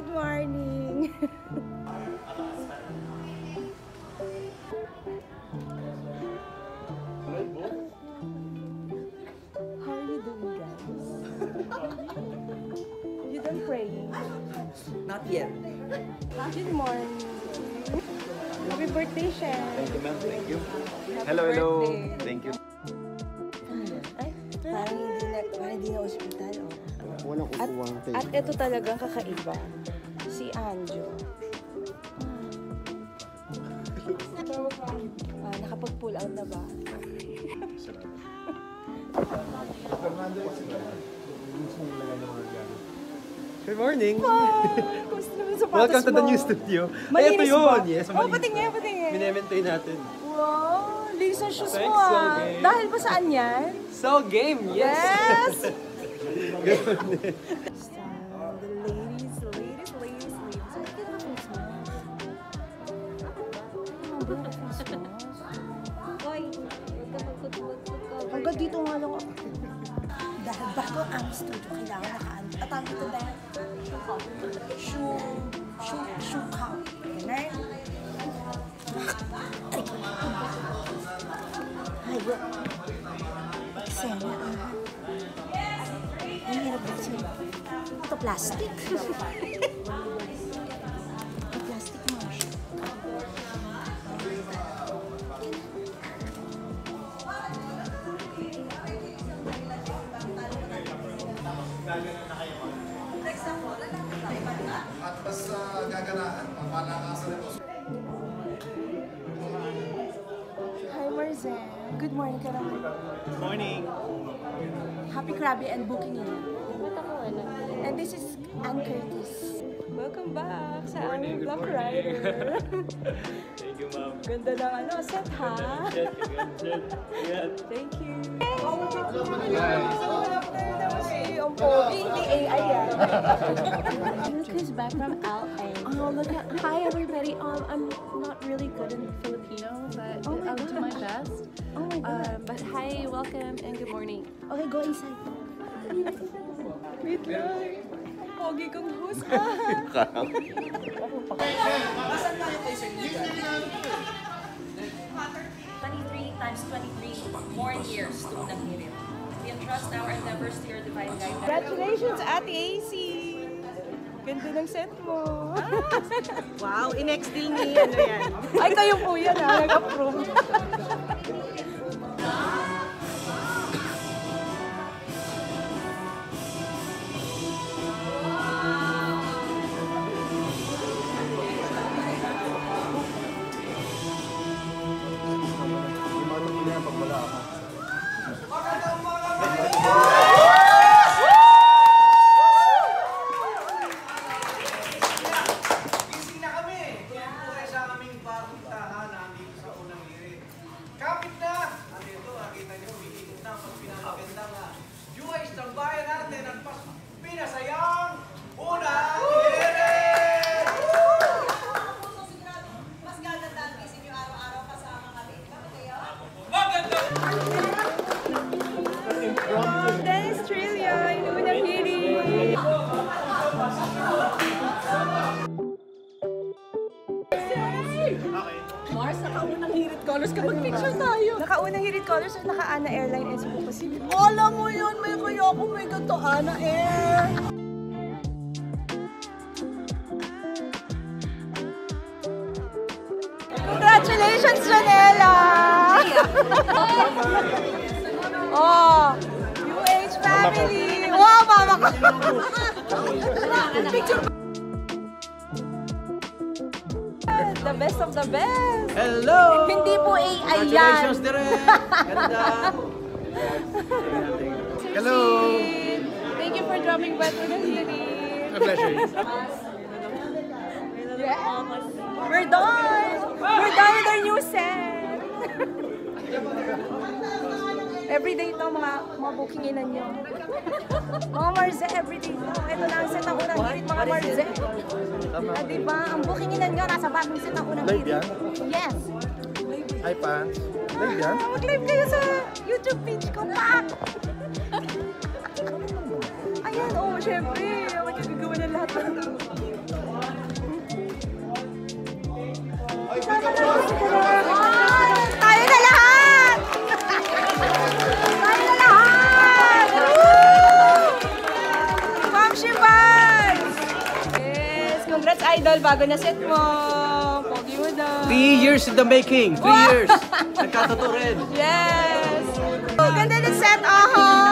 Good morning. How are you doing, guys? You done praying? Not yet. Good morning. Happy birthday, Chef. Thank you, ma'am. Thank you. Happy Hello. birthday. Thank you. Ay, Parang hindi na ospital. Walang upuwang. at ito talagang kakaiba. Si Anjo. Nakapag-pull out na ba? Good morning. Kumusta naman yung sapatos Welcome to the mo? new studio. Malinis Ito yun. ba? Yes, Oh, malinis. patingin, patingin. Mine-maintain natin. Wow, linis ang shoes mo Thanks, so ah. game. Dahil ba saan yan? So, game. Yes. Yes! Good. The ladies. Saan ka na face mask? Hoy, huwag ka magkutubag-kutubag. Hanggang dito nga lang ako. Dahil bago ang studio, kailangan naka-atang ito dahil shoe cup. Ganun. Ay, bro. Eksena. Ang hirap kasi. Ito plastic. Ito plastic mo. At mas gaganaan, pangmalakasan ito. Hi, Marzen. Good morning ka naman. Good morning. Happy Krabby and booking in. Ba't ako wala? And this is Ann Curtis. Welcome back sa aming Good Block morning. Rider. Thank you, ma'am. Ganda ng set ha. Thank you. Ang pogi, hindi AI yan. Look who's back from LA. Oh, look at, Hi everybody. I'm not really good in Filipino, but Oh my I'll do my best. oh my God. But hi, welcome, and good morning. Okay, go inside. Wait lang. Ang pogi kong host. 23 times 23 more years to unang hirit. We entrust our endeavors to your divine guidance. Congratulations, Ate AC! Ganda ng set mo. Wow, in-next deal ni ano yan. Ay, kayo po yan ha. Nag-approve. Gising na kami! Tuloy po kayo sa aming bagong tahanan dito sa unang hirit. Kapit na! Andito, nakita niyo, umiikot na ang pinakagandang Juways ng bayan natin at mas pinasayang unang hirit! Mas gaganda ang gising nyo araw-araw kasama kami. Bakit kayo? Dennis Trillion, unang hirit. Mars, nakaunang hirit colors ka. Mag-picture tayo. Naka-unang hirit colors at naka-Ana Airline and Cebu Pacific. Alam mo yun, may kaya ako may ganito, Ana Air. Congratulations, Janela! Oh, UH family! Wow, mama ko! Picture The best of the best! Hello! Hindi po AI yan! Congratulations, Direk! Ganda! Hello! Thank you for dropping by to the hearing. A pleasure. Yes! We're done! We're done with our new set! Everyday ito, mga bookinginan nyo. Mga Marze, everyday ito. Ito na ang set ng unang hirit, mga Marze. Ah, diba? Ang bookinginan nyo, nasa bagong set ng unang Live hirit. yan? Yes! Hi, pa. Live yan? Mag-live kayo sa YouTube page ko, Pak! Ayan, syempre. Magagagawa na lahat ng Congrats, Idol. Bago na set mo. Pogi mo na. 3 years in the making. 3 years. Nagkatotoo rin. Yes! Ganda ng set, aha!